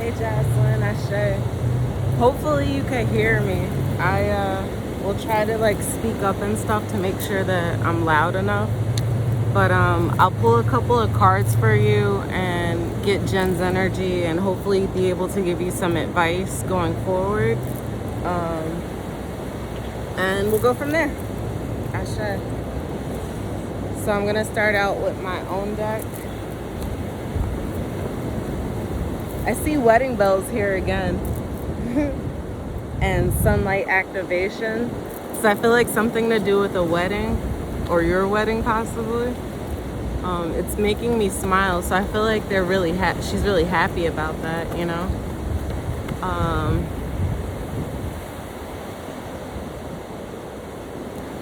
Hey Jocelyn, I should. Hopefully you can hear me. I will try to like speak up and stuff to make sure that I'm loud enough. But I'll pull a couple of cards for you and get Jen's energy and hopefully be able to give you some advice going forward. And we'll go from there. I should. So I'm gonna start out with my own deck. I see wedding bells here again. And sunlight activation. So I feel like something to do with a wedding or your wedding possibly. It's making me smile. So I feel like they're really she's really happy about that, you know.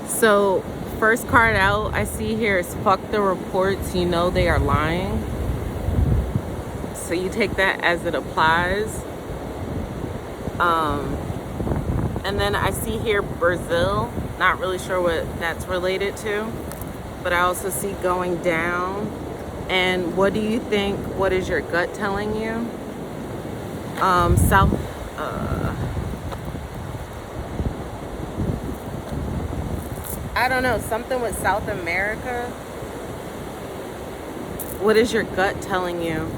So first card out I see here is fuck the reports, you know they are lying. So you take that as it applies. And then I see here Brazil, not really sure what that's related to, but I also see going down. And what do you think, what is your gut telling you? I don't know, something with South America. What is your gut telling you?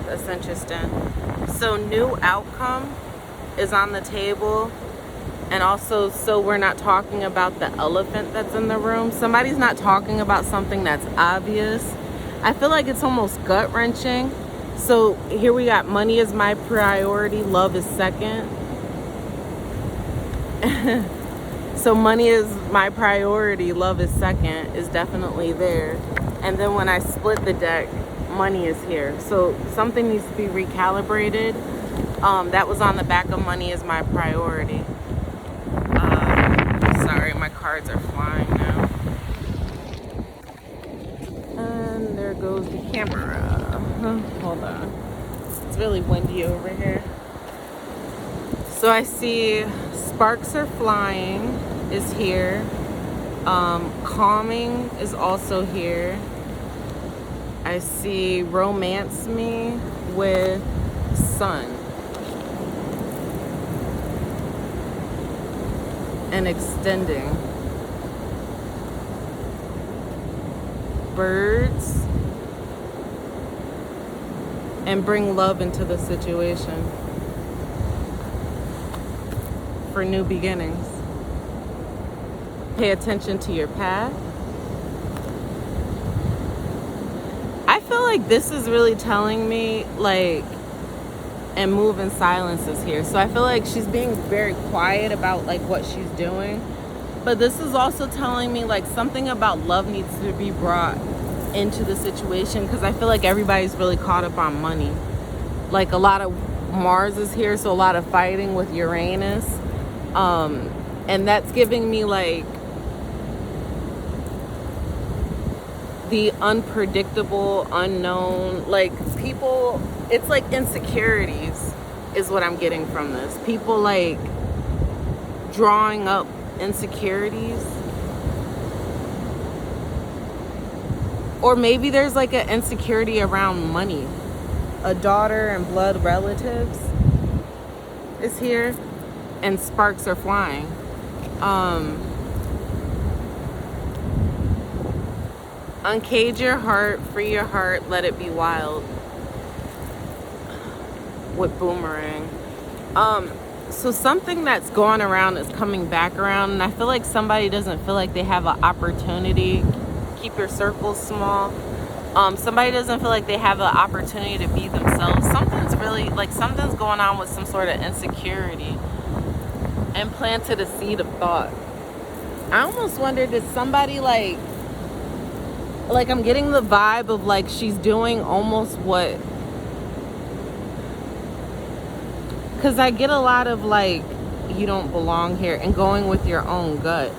That's interesting. So new outcome is on the table. And also, so we're not talking about the elephant that's in the room. Somebody's not talking about something that's obvious. I feel like it's almost gut-wrenching. So here we got money is my priority, love is second. So money is my priority, love is second is definitely there. And then when I split the deck, money is here. So something needs to be recalibrated. That was on the back of money is my priority. Sorry, my cards are flying now. And there goes the camera. Hold on. It's really windy over here. So I see sparks are flying is here. Calming is also here. I see romance me with sun. And extending. Birds. And bring love into the situation. For new beginnings. Pay attention to your path. I feel like this is really telling me like, and move in silence is here. So I feel like she's being very quiet about like what she's doing. But this is also telling me like something about love needs to be brought into the situation, because I feel like everybody's really caught up on money. Like a lot of Mars is here, so a lot of fighting with Uranus. And that's giving me like the unpredictable, unknown, like people, it's like insecurities is what I'm getting from this. People like drawing up insecurities. Or maybe there's like an insecurity around money. A daughter and blood relatives is here. And sparks are flying. Uncage your heart, free your heart, let it be wild. With boomerang. So something that's going around is coming back around, and I feel like somebody doesn't feel like they have an opportunity. Keep your circles small. Somebody doesn't feel like they have an opportunity to be themselves. Something's really like something's going on with some sort of insecurity. And planted a seed of thought. I almost wonder, did somebody like I'm getting the vibe of like she's doing almost what, because I get a lot of like you don't belong here and going with your own gut.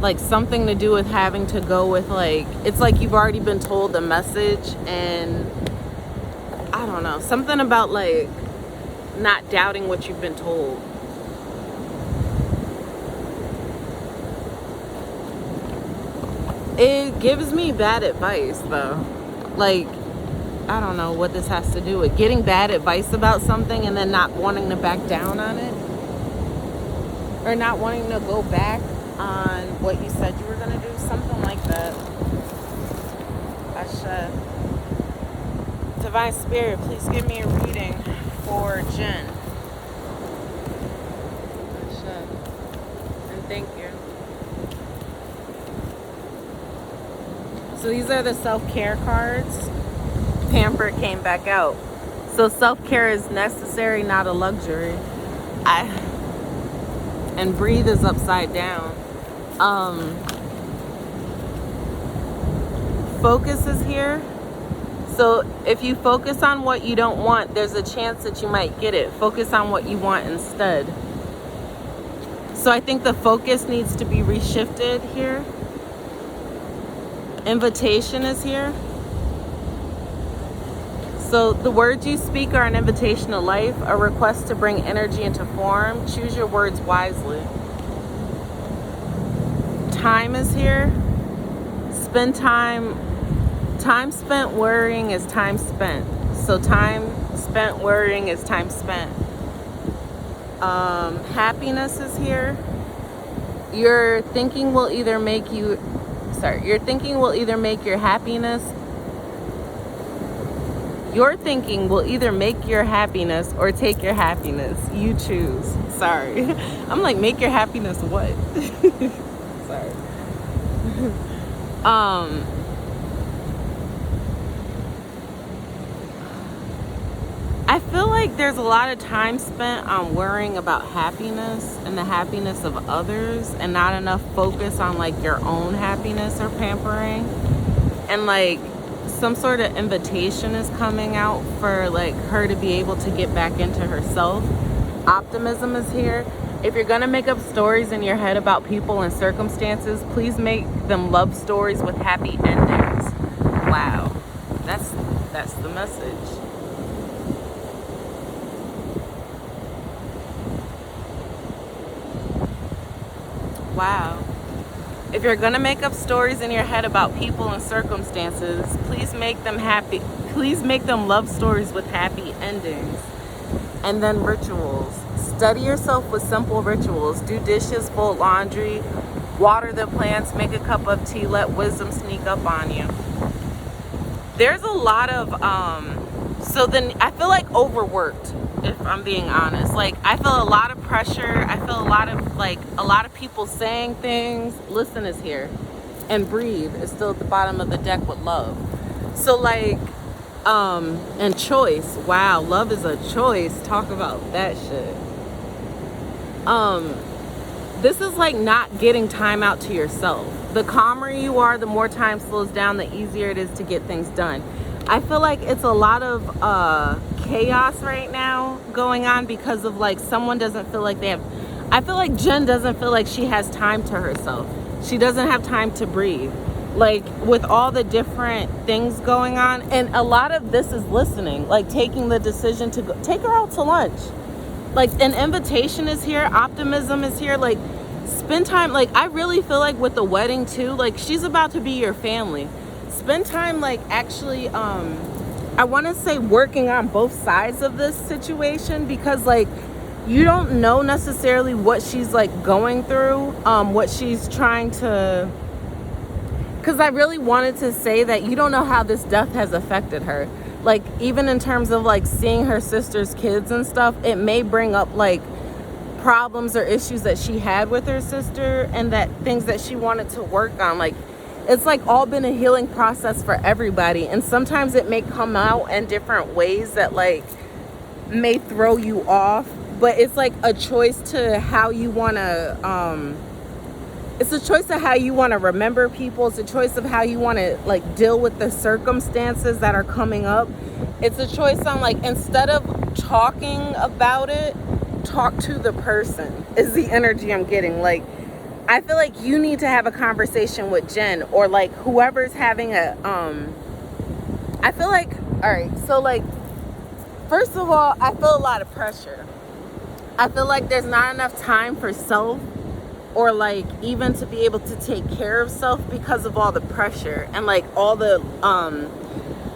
Like something to do with having to go with like, it's like you've already been told the message, and I don't know, something about like not doubting what you've been told. It gives me bad advice though. Like I don't know what this has to do with getting bad advice about something and then not wanting to back down on it, or not wanting to go back on what you said you were going to do, something like that. I should. Divine Spirit, please give me a reading for Jen. I should. And thank you. So these are the self-care cards. Pamper came back out. So self-care is necessary, not a luxury. And breathe is upside down. Focus is here. So if you focus on what you don't want, there's a chance that you might get it. Focus on what you want instead. So I think the focus needs to be reshifted here. Invitation is here. So the words you speak are an invitation to life, a request to bring energy into form. Choose your words wisely. Time is here. Spend time. Time spent worrying is time spent. So time spent worrying is time spent. Happiness is here. Your thinking will either make your happiness. Your thinking will either make your happiness or take your happiness. You choose. Sorry. I'm like, make your happiness what? Sorry. I feel like there's a lot of time spent on worrying about happiness and the happiness of others, and not enough focus on like your own happiness or pampering. And like some sort of invitation is coming out for like her to be able to get back into herself. Optimism is here. If you're gonna make up stories in your head about people and circumstances, please make them love stories with happy endings. Wow, that's the message. Wow. If you're gonna make up stories in your head about people and circumstances, please make them happy. Please make them love stories with happy endings. And then rituals. Study yourself with simple rituals. Do dishes, fold laundry, water the plants, make a cup of tea, let wisdom sneak up on you. There's a lot of, so then I feel like overworked, if I'm being honest. Like, I feel a lot of pressure. I feel a lot of people saying things. Listen is here. And breathe is still at the bottom of the deck with love. So like, and choice. Wow, love is a choice. Talk about that shit. This is like not getting time out to yourself. The calmer you are, the more time slows down, the easier it is to get things done. I feel like it's a lot of chaos right now going on because of like someone doesn't feel like they have. I feel like Jen doesn't feel like she has time to herself. She doesn't have time to breathe. Like with all the different things going on, and a lot of this is listening, like taking the decision to go, take her out to lunch. Like an invitation is here, optimism is here, like spend time. Like I really feel like with the wedding too, like she's about to be your family. Spend time like actually, I want to say working on both sides of this situation, because like you don't know necessarily what she's like going through, what she's trying to. Because I really wanted to say that you don't know how this death has affected her. Like, even in terms of, like, seeing her sister's kids and stuff, it may bring up, like, problems or issues that she had with her sister and that things that she wanted to work on. Like, it's, like, all been a healing process for everybody. And sometimes it may come out in different ways that, like, may throw you off. But it's, like, a choice to how you want to, it's a choice of how you want to remember people. It's a choice of how you want to like deal with the circumstances that are coming up. It's a choice on like, instead of talking about it, talk to the person is the energy I'm getting. Like, I feel like you need to have a conversation with Jen or like whoever's having a, I feel like, all right. So like, first of all, I feel a lot of pressure. I feel like there's not enough time for self, or like even to be able to take care of self because of all the pressure and like all the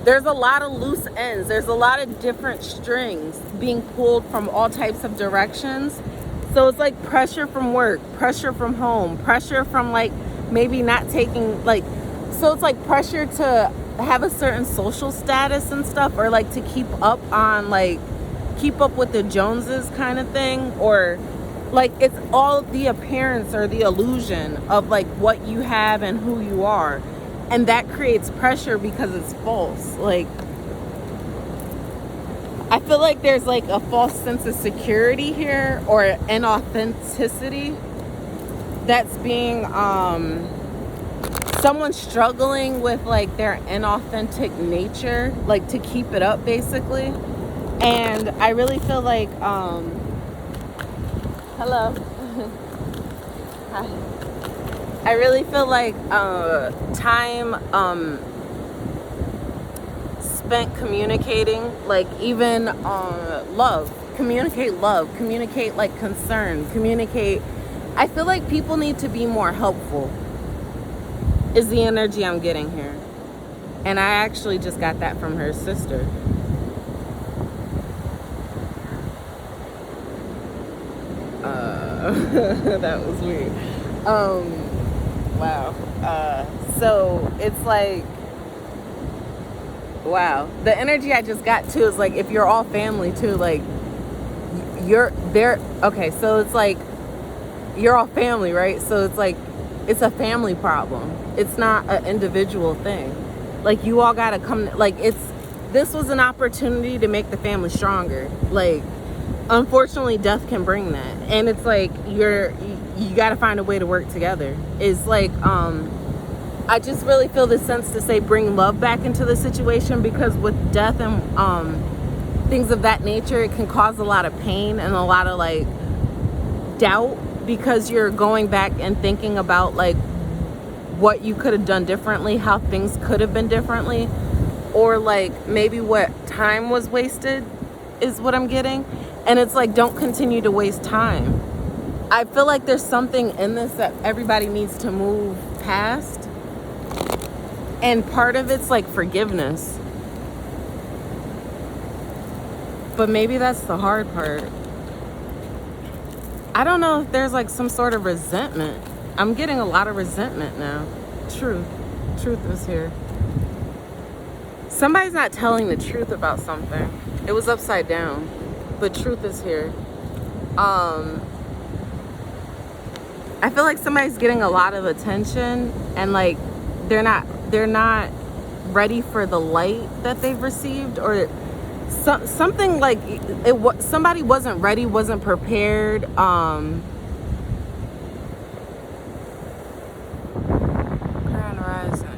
there's a lot of loose ends. There's a lot of different strings being pulled from all types of directions. So it's like pressure from work, pressure from home, pressure from like maybe not taking like, so it's like pressure to have a certain social status and stuff, or like to keep up with the Joneses kind of thing, or like it's all the appearance or the illusion of like what you have and who you are. And that creates pressure because it's false. Like, I feel like there's like a false sense of security here, or inauthenticity that's being, someone struggling with like their inauthentic nature, like to keep it up basically. And I really feel like, hello. Hi. I really feel like time spent communicating, like even love, communicate like concern, communicate. I feel like people need to be more helpful is the energy I'm getting here. And I actually just got that from her sister. That was weird. Wow. So it's like, wow. The energy I just got too is like, if you're all family too, like you're there. Okay. So it's like, you're all family, right? So it's like, it's a family problem. It's not an individual thing. Like you all got to come, like this was an opportunity to make the family stronger. Like, unfortunately, death can bring that. And it's like, you got to find a way to work together. It's like, I just really feel the sense to say bring love back into the situation, because with death and things of that nature, it can cause a lot of pain and a lot of like doubt, because you're going back and thinking about like what you could have done differently, how things could have been differently, or like maybe what time was wasted is what I'm getting. And it's like, don't continue to waste time. I feel like there's something in this that everybody needs to move past. And part of it's like forgiveness. But maybe that's the hard part. I don't know if there's like some sort of resentment. I'm getting a lot of resentment now. Truth is here. Somebody's not telling the truth about something. It was upside down, but truth is here. I feel like somebody's getting a lot of attention, and like they're not ready for the light that they've received, or something like somebody wasn't ready, wasn't prepared. Grand Rising.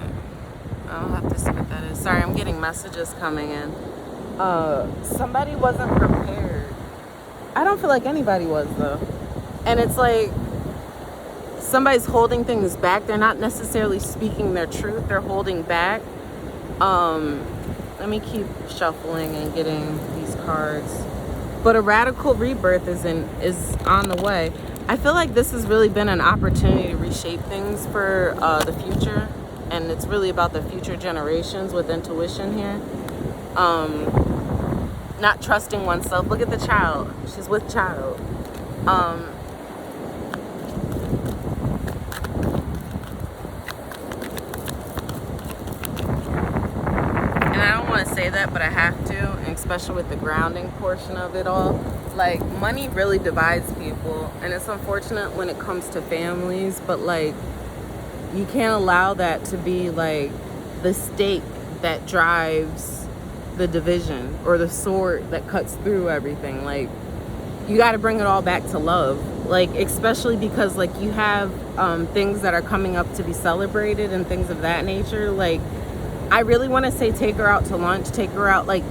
I'll have to see what that is. Sorry, I'm getting messages coming in. Somebody wasn't prepared. I don't feel like anybody was though. And it's like somebody's holding things back. They're not necessarily speaking their truth. They're holding back. Let me keep shuffling and getting these cards. But a radical rebirth is on the way. I feel like this has really been an opportunity to reshape things for the future. And it's really about the future generations with intuition here. Not trusting oneself. Look at the child. She's with child. And I don't want to say that, but I have to, and especially with the grounding portion of it all. Like, money really divides people, and it's unfortunate when it comes to families, but like, you can't allow that to be like the stake that drives the division, or the sword that cuts through everything. Like, you got to bring it all back to love, like, especially because like you have things that are coming up to be celebrated and things of that nature. Like, I really want to say take her out to lunch, take her out, like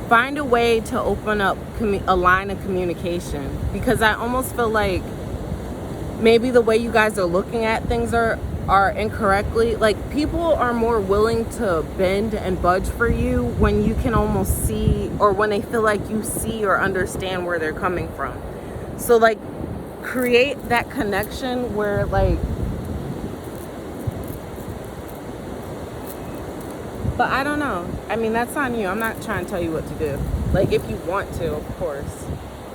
find a way to open up a line of communication, because I almost feel like maybe the way you guys are looking at things are incorrectly. Like, people are more willing to bend and budge for you when you can almost see, or when they feel like you see or understand where they're coming from. So like, create that connection where like But I don't know. I mean, that's on you. I'm not trying to tell you what to do. Like, if you want to, of course.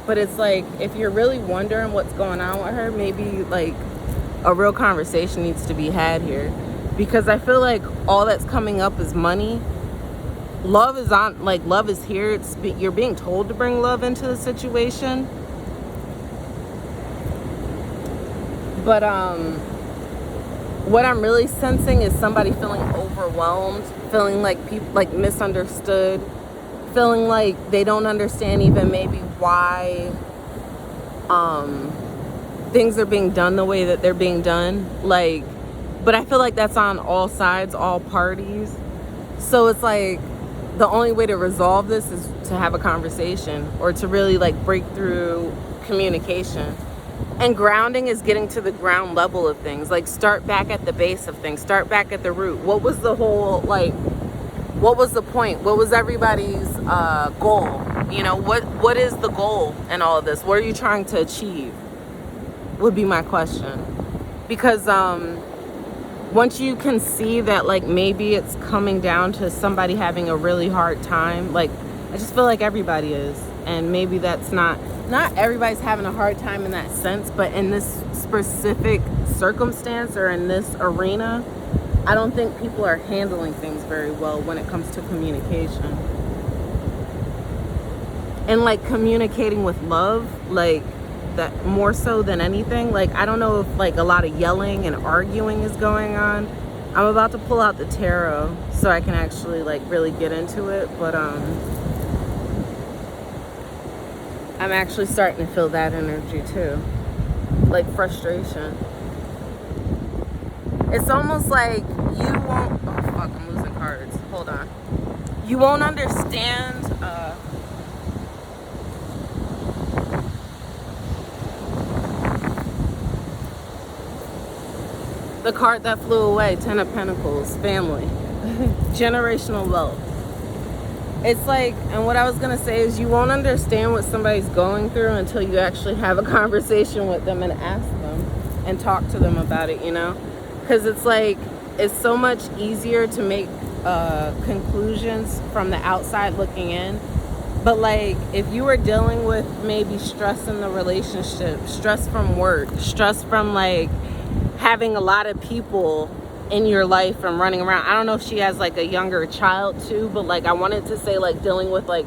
But it's like, if you're really wondering what's going on with her, maybe like a real conversation needs to be had here. Because I feel like all that's coming up is money. Love is on, like, love is here. You're being told to bring love into the situation. But what I'm really sensing is somebody feeling overwhelmed, feeling like people, like, misunderstood, feeling like they don't understand even maybe why things are being done the way that they're being done. Like, but I feel like that's on all sides, all parties. So it's like the only way to resolve this is to have a conversation, or to really like break through communication. And grounding is getting to the ground level of things. Like, start back at the base of things. Start back at the root. What was the whole, like, what was the point? What was everybody's goal? You know, what is the goal in all of this? What are you trying to achieve? Would be my question. Because once you can see that, like, maybe it's coming down to somebody having a really hard time, like, I just feel like everybody is. And maybe that's not everybody's having a hard time in that sense, but in this specific circumstance or in this arena, I don't think people are handling things very well when it comes to communication. And like communicating with love, like that more so than anything. Like, I don't know if like a lot of yelling and arguing is going on. I'm about to pull out the tarot so I can actually like really get into it, but I'm actually starting to feel that energy too. Like frustration. It's almost like you won't, oh fuck, I'm losing cards. Hold on. You won't understand the card that flew away, Ten of Pentacles, family. Generational wealth. It's like, and what I was going to say is you won't understand what somebody's going through until you actually have a conversation with them and ask them and talk to them about it, you know? Because it's like, it's so much easier to make conclusions from the outside looking in. But like, if you were dealing with maybe stress in the relationship, stress from work, stress from like having a lot of people in your life and running around. I don't know if she has like a younger child too, but like I wanted to say like dealing with like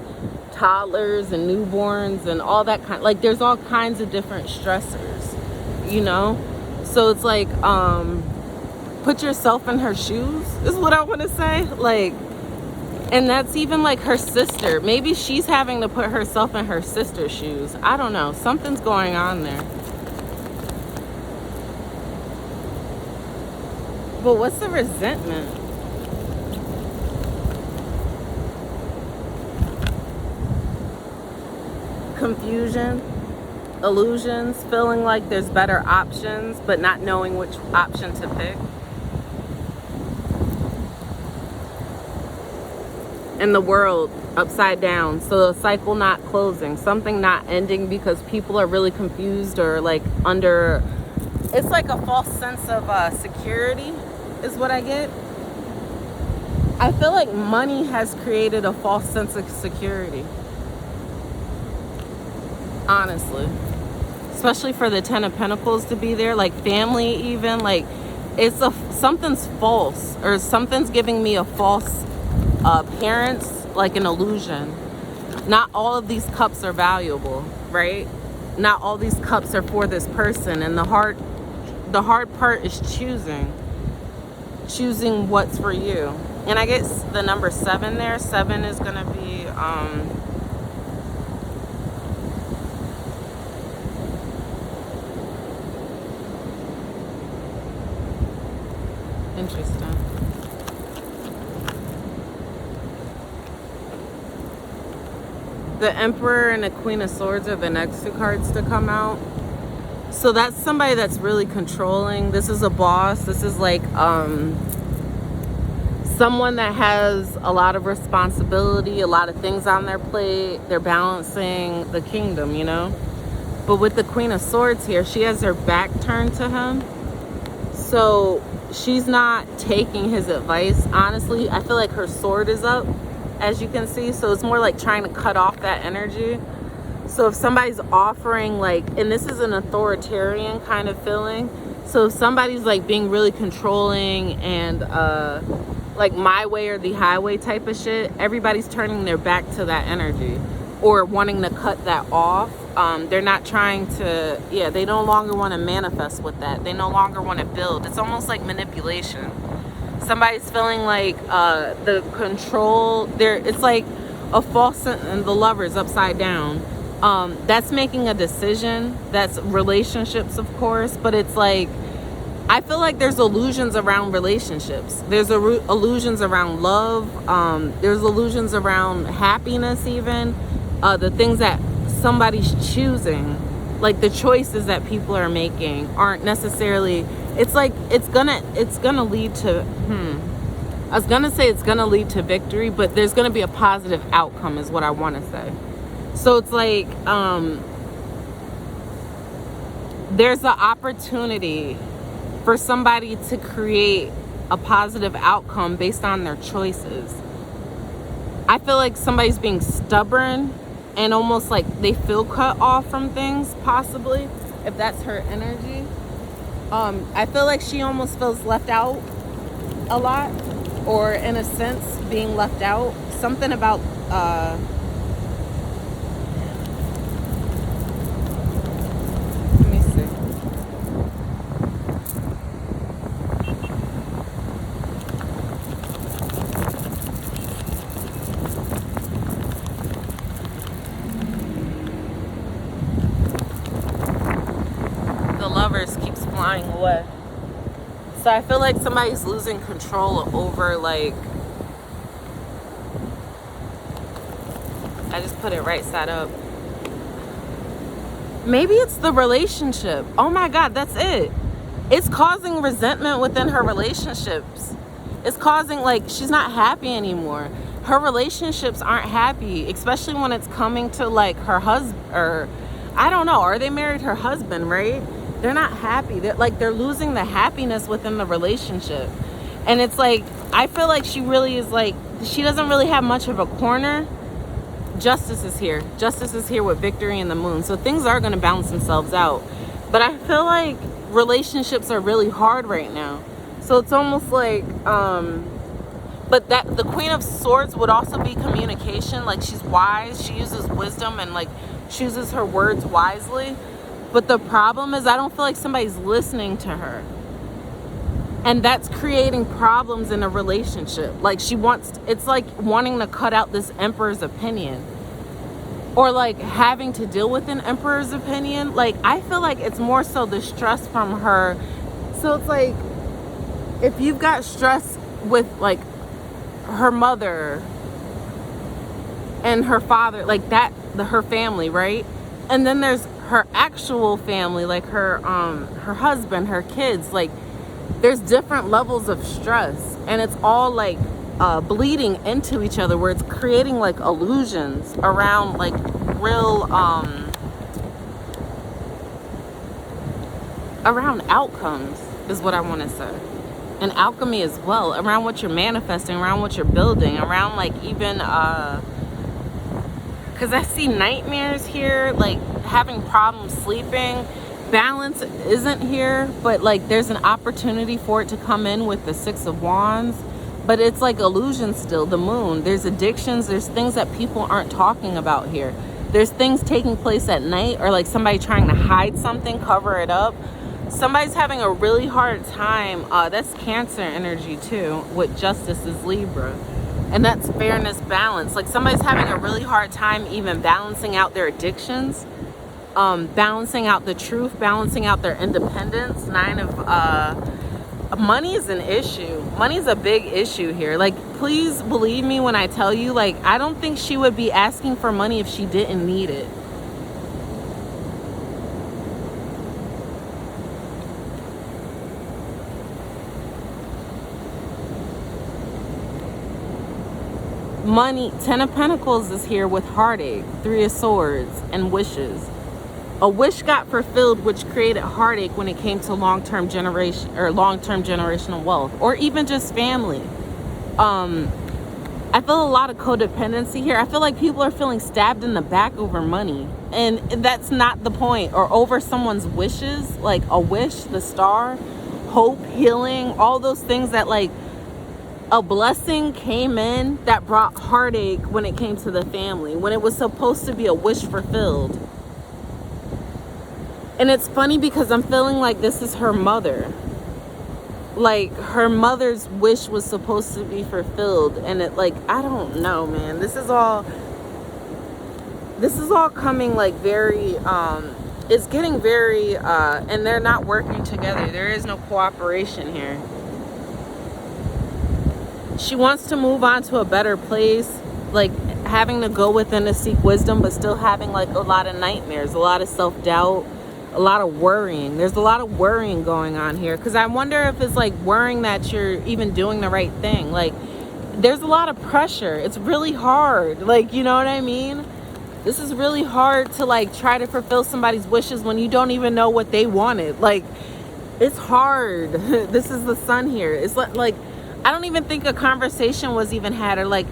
toddlers and newborns and all that kind, like there's all kinds of different stressors, you know? So it's like, put yourself in her shoes is what I want to say. Like, and that's even like her sister. Maybe she's having to put herself in her sister's shoes. I don't know. Something's going on there. But what's the resentment? Confusion, illusions, feeling like there's better options, but not knowing which option to pick. And the world upside down. So the cycle not closing, something not ending because people are really confused or like under, it's like a false sense of security is what I get. I feel like money has created a false sense of security. Honestly. Especially for the Ten of Pentacles to be there, like family even, like it's something's false or something's giving me a false appearance, like an illusion. Not all of these cups are valuable, right? Not all these cups are for this person, and the hard part is choosing what's for you. And I guess the number 7 there, 7 is gonna be interesting. The Emperor and the Queen of Swords are the next 2 cards to come out. So that's somebody that's really controlling. This is a boss. This is like someone that has a lot of responsibility, a lot of things on their plate. They're balancing the kingdom, you know? But with the Queen of Swords here, she has her back turned to him. So she's not taking his advice. Honestly, I feel like her sword is up, as you can see. So it's more like trying to cut off that energy. So if somebody's offering, like, and this is an authoritarian kind of feeling. So if somebody's like being really controlling and like my way or the highway type of shit, everybody's turning their back to that energy or wanting to cut that off. They're not trying to, they no longer want to manifest with that. They no longer want to build. It's almost like manipulation. Somebody's feeling like the control there. It's like a false, and the Lover's upside down. That's making a decision. That's relationships, of course, but it's like, I feel like there's illusions around relationships. There's illusions around love. There's illusions around happiness even. The things that somebody's choosing, like the choices that people are making aren't necessarily, it's like, it's gonna lead to, I was gonna say it's gonna lead to victory, but there's gonna be a positive outcome is what I wanna say. So it's like, there's the opportunity for somebody to create a positive outcome based on their choices. I feel like somebody's being stubborn and almost like they feel cut off from things, possibly, if that's her energy. I feel like she almost feels left out a lot, or in a sense being left out. Something about let me see. The Lovers keeps flying away. So I feel like somebody's losing control over, like, I just put it right side up. Maybe it's the relationship. Oh my God, that's it. It's causing resentment within her relationships. It's causing, like, she's not happy anymore. Her relationships aren't happy, especially when it's coming to, like, her husband, or I don't know, are they married? Her husband, right? They're not happy. They're losing the happiness within the relationship. And it's like, I feel like she really is like, she doesn't really have much of a corner. Justice is here. Justice is here with Victory and the Moon. So things are going to balance themselves out. But I feel like relationships are really hard right now. So it's almost like, but that the Queen of Swords would also be communication. Like, she's wise. She uses wisdom and, like, chooses her words wisely. But the problem is, I don't feel like somebody's listening to her. And that's creating problems in a relationship. Like, it's like wanting to cut out this emperor's opinion. Or like having to deal with an emperor's opinion. Like, I feel like it's more so the stress from her. So it's like, if you've got stress with, like, her mother and her father, like that, her family, right? And then there's her actual family, like her husband, her kids. Like, there's different levels of stress, and it's all like bleeding into each other, where it's creating like illusions around like real around outcomes is what I want to say. And alchemy as well, around what you're manifesting, around what you're building, around like even because I see nightmares here, like having problems sleeping. Balance isn't here, but like there's an opportunity for it to come in with the Six of Wands. But it's like illusion still, the Moon. There's addictions, there's things that people aren't talking about here. There's things taking place at night, or like somebody trying to hide something, cover it up. Somebody's having a really hard time. That's Cancer energy too, with Justice is Libra. And that's fairness, balance. Like, somebody's having a really hard time even balancing out their addictions, balancing out the truth, balancing out their independence. Nine of money is an issue. Money is a big issue here. Like, please believe me when I tell you, like, I don't think she would be asking for money if she didn't need it. Money, Ten of Pentacles is here with heartache, Three of Swords, and wishes. A wish got fulfilled, which created heartache when it came to long-term generational wealth, or even just family. I feel a lot of codependency here. I feel like people are feeling stabbed in the back over money, and that's not the point. Or over someone's wishes, like a wish, the star, hope, healing, all those things that like a blessing came in that brought heartache when it came to the family, when it was supposed to be a wish fulfilled. And it's funny because I'm feeling like this is her mother. Like her mother's wish was supposed to be fulfilled, and it, like, I don't know, man. This is all coming like very it's getting very and they're not working together. There is no cooperation here. She wants to move on to a better place, like having to go within to seek wisdom, but still having like a lot of nightmares, a lot of self-doubt, a lot of worrying. There's a lot of worrying going on here, because I wonder if it's like worrying that you're even doing the right thing. Like there's a lot of pressure. It's really hard, like, you know what I mean? This is really hard to like try to fulfill somebody's wishes when you don't even know what they wanted. Like it's hard. This is the sun here. It's like I don't even think a conversation was even had, or like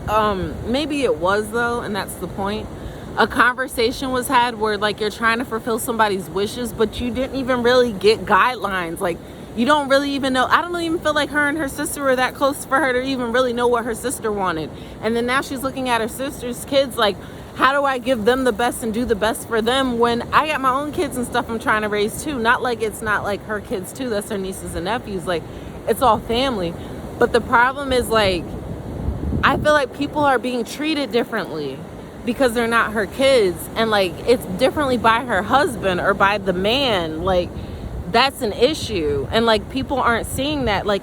maybe it was though, and that's the point. A conversation was had where like you're trying to fulfill somebody's wishes, but you didn't even really get guidelines. Like you don't really even know. I don't even feel like her and her sister were that close for her to even really know what her sister wanted. And then now she's looking at her sister's kids like, how do I give them the best and do the best for them when I got my own kids and stuff I'm trying to raise too? Not like it's not like her kids too. That's her nieces and nephews. Like it's all family. But the problem is like, I feel like people are being treated differently because they're not her kids, and like it's differently by her husband or by the man. Like that's an issue, and like people aren't seeing that. Like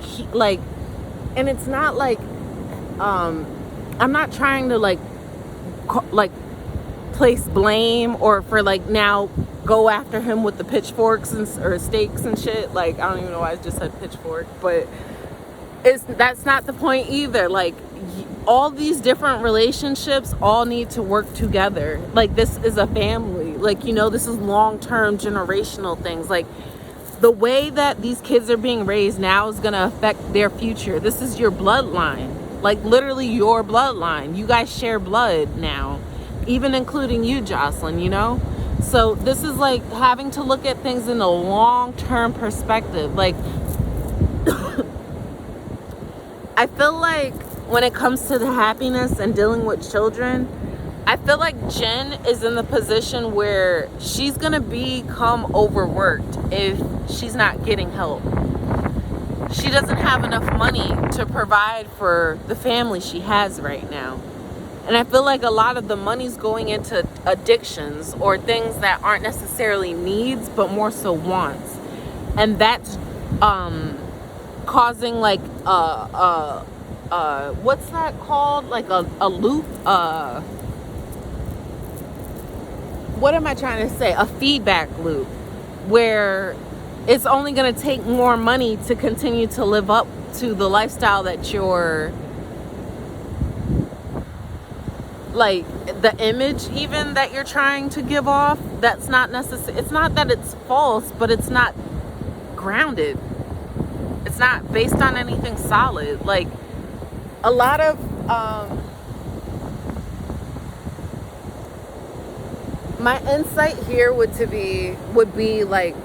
and it's not like I'm not trying to like place blame or for like now go after him with the pitchforks or stakes and shit. Like I don't even know why I just said pitchfork, but that's not the point either. Like all these different relationships all need to work together. Like this is a family. Like, you know, this is long-term generational things. Like the way that these kids are being raised now is going to affect their future. This is your bloodline. Like literally your bloodline. You guys share blood now, even including you, Jocelyn, you know? So this is like having to look at things in a long-term perspective. Like I feel like when it comes to the happiness and dealing with children, I feel like Jen is in the position where she's gonna become overworked if she's not getting help. She doesn't have enough money to provide for the family she has right now. And I feel like a lot of the money's going into addictions or things that aren't necessarily needs, but more so wants. And that's causing like what's that called? Like a loop, what am I trying to say? A feedback loop where it's only going to take more money to continue to live up to the lifestyle that you're like, the image even that you're trying to give off. That's not necessary. It's not that it's false, but it's not grounded. It's not based on anything solid. Like a lot of my insight here would be like,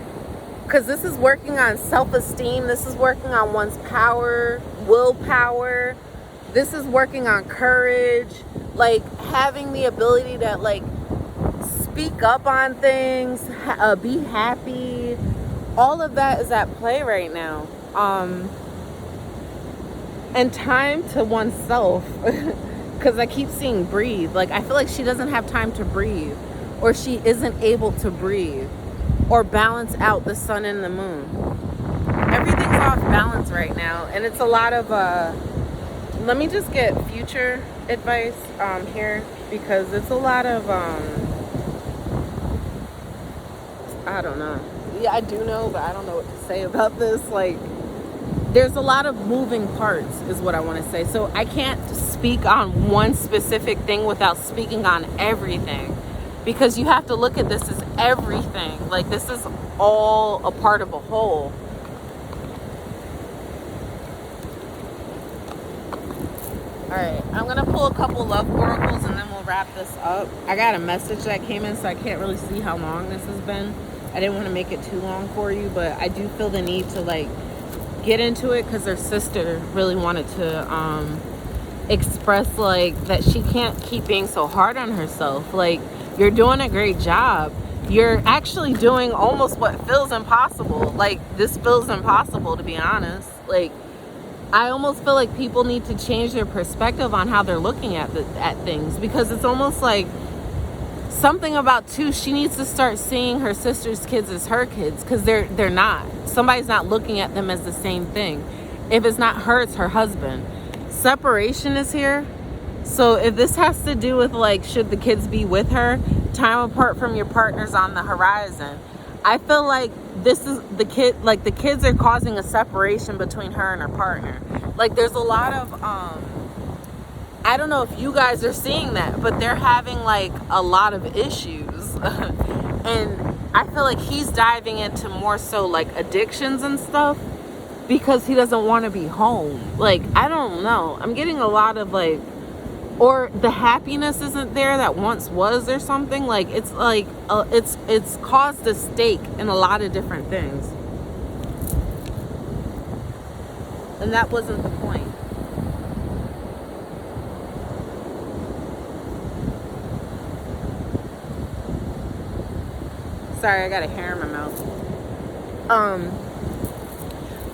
because this is working on self-esteem, this is working on one's power, willpower, this is working on courage, like having the ability to like speak up on things, be happy. All of that is at play right now. And time to oneself, because I keep seeing breathe. Like I feel like she doesn't have time to breathe, or she isn't able to breathe or balance out the sun and the moon. Everything's off balance right now, and it's a lot of let me just get future advice here, because it's a lot of I don't know. Yeah, I do know, but I don't know what to say about this. Like there's a lot of moving parts is what I want to say. So I can't speak on one specific thing without speaking on everything. because you have to look at this as everything. Like, this is all a part of a whole. All right, I'm gonna pull a couple love oracles and then we'll wrap this up. I got a message that came in, so I can't really see how long this has been. I didn't want to make it too long for you, but I do feel the need to like get into it because her sister really wanted to express like that she can't keep being so hard on herself. Like, you're doing a great job. You're actually doing almost what feels impossible. Like, this feels impossible, to be honest. Like, I almost feel like people need to change their perspective on how they're looking at things, because it's almost like something about too, she needs to start seeing her sister's kids as her kids, because they're not. Somebody's not looking at them as the same thing. If it's not her, it's her husband. Separation is here. So if this has to do with like, should the kids be with her, time apart from your partner's on the horizon. I feel like this is the kid, like the kids are causing a separation between her and her partner. Like, there's a lot of I don't know if you guys are seeing that, but they're having like a lot of issues. And I feel like he's diving into more so like addictions and stuff because he doesn't want to be home. Like, I don't know, I'm getting a lot of like, or the happiness isn't there that once was, or something. Like, it's like it's caused a stake in a lot of different things, and that wasn't the point. Sorry, I got a hair in my mouth.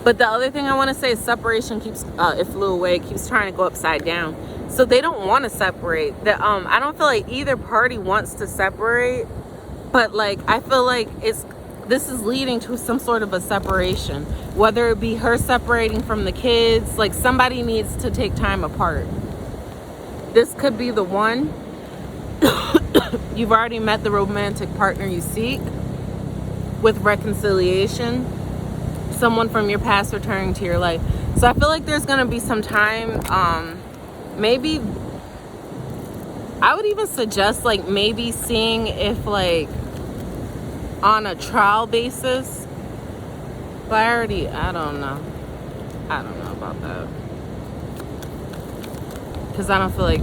But the other thing I want to say is separation keeps it flew away, keeps trying to go upside down. So they don't want to separate. I don't feel like either party wants to separate, but like, I feel like this is leading to some sort of a separation, whether it be her separating from the kids. Like, somebody needs to take time apart. This could be the one. You've already met the romantic partner you seek with reconciliation. Someone from your past returning to your life. So I feel like there's going to be some time, maybe I would even suggest like maybe seeing if like on a trial basis, but I don't know about that, because I don't feel like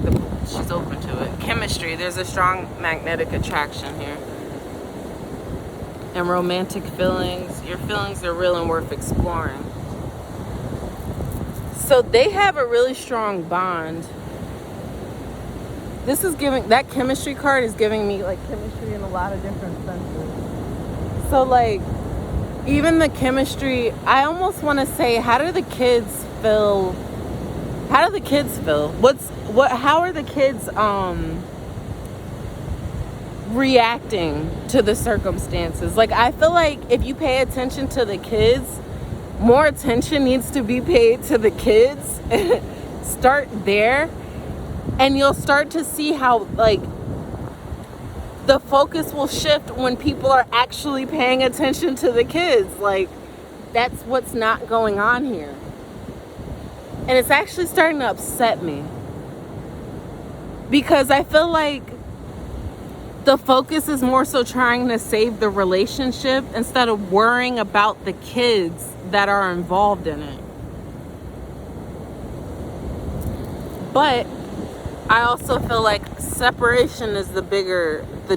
she's open to it. Chemistry, there's a strong magnetic attraction here. And romantic feelings, your feelings are real and worth exploring. So they have a really strong bond. This is giving, that chemistry card is giving me like chemistry in a lot of different senses. So like, even the chemistry, I almost want to say, how do the kids feel? How do the kids feel? How are the kids reacting to the circumstances? Like, I feel like if you pay attention to the kids, more attention needs to be paid to the kids. Start there, and you'll start to see how like the focus will shift when people are actually paying attention to the kids. Like, that's what's not going on here, and it's actually starting to upset me, because I feel like the focus is more so trying to save the relationship instead of worrying about the kids that are involved in it. But I also feel like separation is the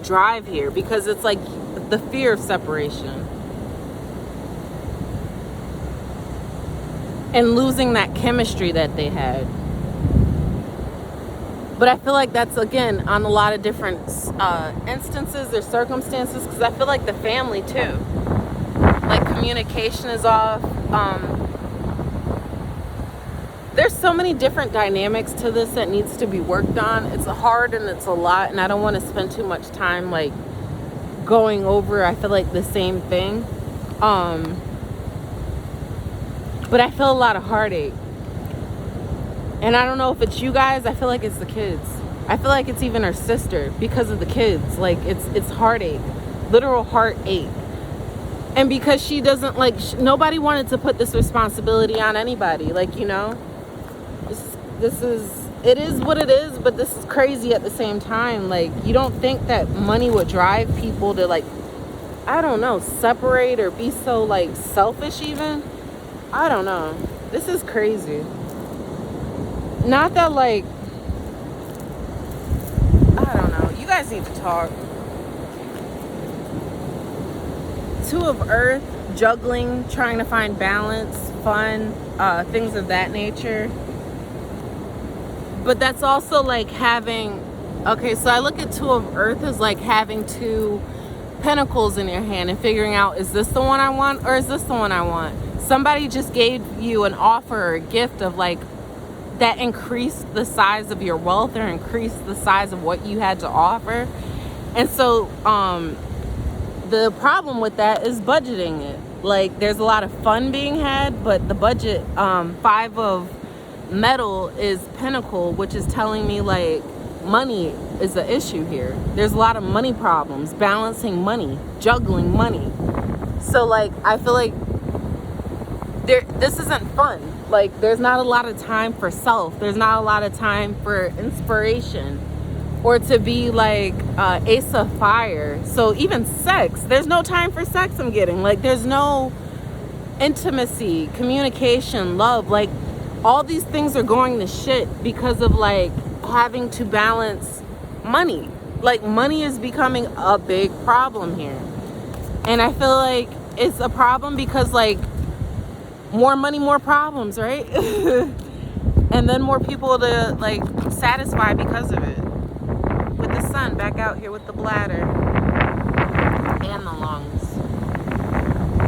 drive here, because it's like the fear of separation and losing that chemistry that they had. But I feel like that's, again, on a lot of different instances or circumstances, because I feel like the family too, like communication is off. There's so many different dynamics to this that needs to be worked on. It's hard and it's a lot, and I don't want to spend too much time like going over, I feel like, the same thing. But I feel a lot of heartache. And I don't know if it's you guys. I feel like it's the kids. I feel like it's even her sister, because of the kids. Like, it's heartache, literal heartache. And because she doesn't like, nobody wanted to put this responsibility on anybody. Like, you know, this is it is what it is, but this is crazy at the same time. Like, you don't think that money would drive people to, like, I don't know, separate or be so, like, selfish even? I don't know. This is crazy. Not that, like, I don't know. You guys need to talk. Two of Earth, juggling, trying to find balance, fun, things of that nature. But that's also like having, okay, so I look at Two of Earth as like having two pentacles in your hand and figuring out, is this the one I want or is this the one I want? Somebody just gave you an offer or a gift of like, that increased the size of your wealth or increased the size of what you had to offer. And so, the problem with that is budgeting it. Like, there's a lot of fun being had, but the budget, 5 of metal is pentacle, which is telling me like money is the issue here. There's a lot of money problems, balancing money, juggling money. So like, I feel like this isn't fun. Like, there's not a lot of time for self. There's not a lot of time for inspiration or to be like Ace of Fire. So even sex, there's no time for sex. I'm getting like, there's no intimacy, communication, love. Like, all these things are going to shit because of like having to balance money. Like, money is becoming a big problem here. And I feel like it's a problem because like, more money, more problems, right? And then more people to like satisfy because of it. With the sun back out here with the bladder and the lungs.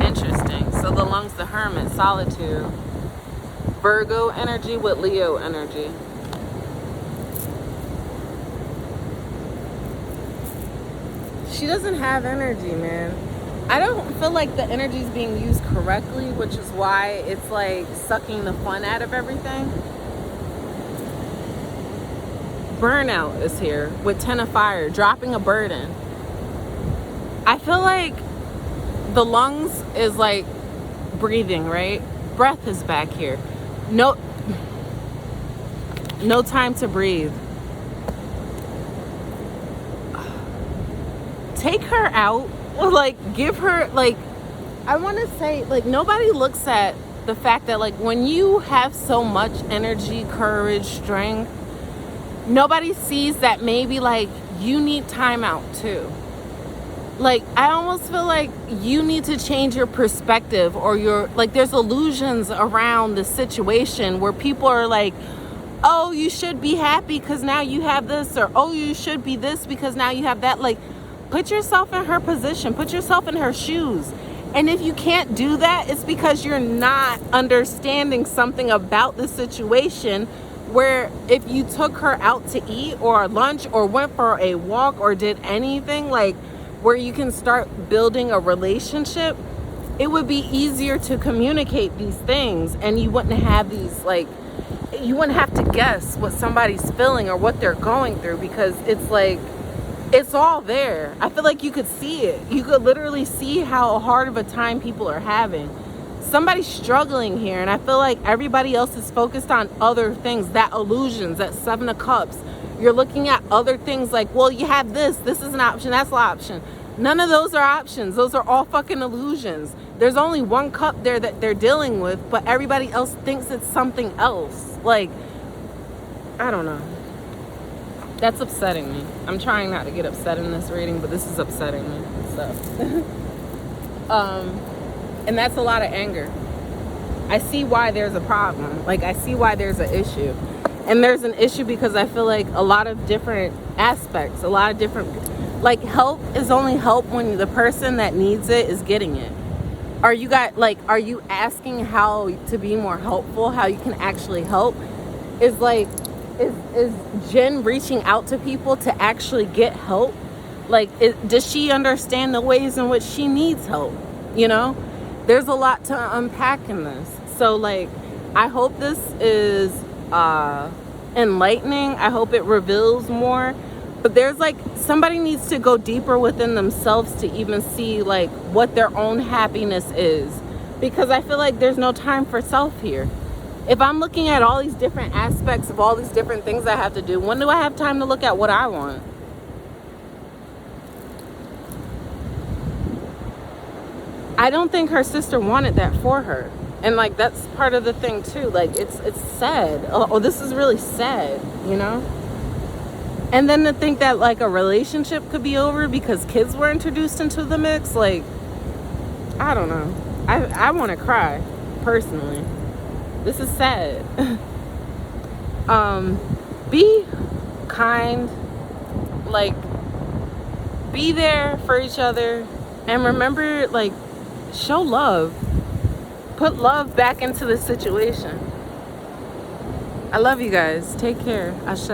Interesting. So the lungs, the hermit, solitude. Virgo energy with Leo energy. She doesn't have energy, man. I don't feel like the energy is being used correctly, which is why it's like sucking the fun out of everything. Burnout is here with 10 of fire, dropping a burden. I feel like the lungs is like breathing, right? Breath is back here. No time to breathe. Take her out. Like, give her, like, I want to say, like, nobody looks at the fact that, like, when you have so much energy, courage, strength, nobody sees that maybe, like, you need time out, too. Like, I almost feel like you need to change your perspective or your, like, there's illusions around the situation where people are like, oh, you should be happy because now you have this, or, oh, you should be this because now you have that. Like, put yourself in her position. Put yourself in her shoes. And if you can't do that, it's because you're not understanding something about the situation where if you took her out to eat or lunch or went for a walk or did anything, like, where you can start building a relationship, it would be easier to communicate these things and you wouldn't have these, like, you wouldn't have to guess what somebody's feeling or what they're going through because it's like, it's all there. I feel like you could see it. You could literally see how hard of a time people are having. Somebody's struggling here, and I feel like everybody else is focused on other things, that illusions, that 7 of Cups. You're looking at other things like, well, you have this is an option, that's an option. None of those are options. Those are all fucking illusions. There's only one cup there that they're dealing with, but everybody else thinks it's something else. Like, I don't know. That's upsetting me. I'm trying not to get upset in this reading, but this is upsetting me. So, and that's a lot of anger. I see why there's a problem. Like, I see why there's an issue. And there's an issue because I feel like a lot of different aspects, a lot of different, like, help is only help when the person that needs it is getting it. Are you asking how to be more helpful, how you can actually help? Is Jen reaching out to people to actually get help? Like, does she understand the ways in which she needs help? You know, there's a lot to unpack in this. So, like, I hope this is enlightening. I hope it reveals more. But there's, like, somebody needs to go deeper within themselves to even see, like, what their own happiness is. Because I feel like there's no time for self here. If I'm looking at all these different aspects of all these different things I have to do, when do I have time to look at what I want? I don't think her sister wanted that for her. And like, that's part of the thing too. Like, it's sad. Oh, this is really sad, you know? And then to think that like a relationship could be over because kids were introduced into the mix, like, I don't know. I want to cry, personally. This is sad. Be kind. Like, be there for each other. And remember, like, show love. Put love back into the situation. I love you guys. Take care. Ashe.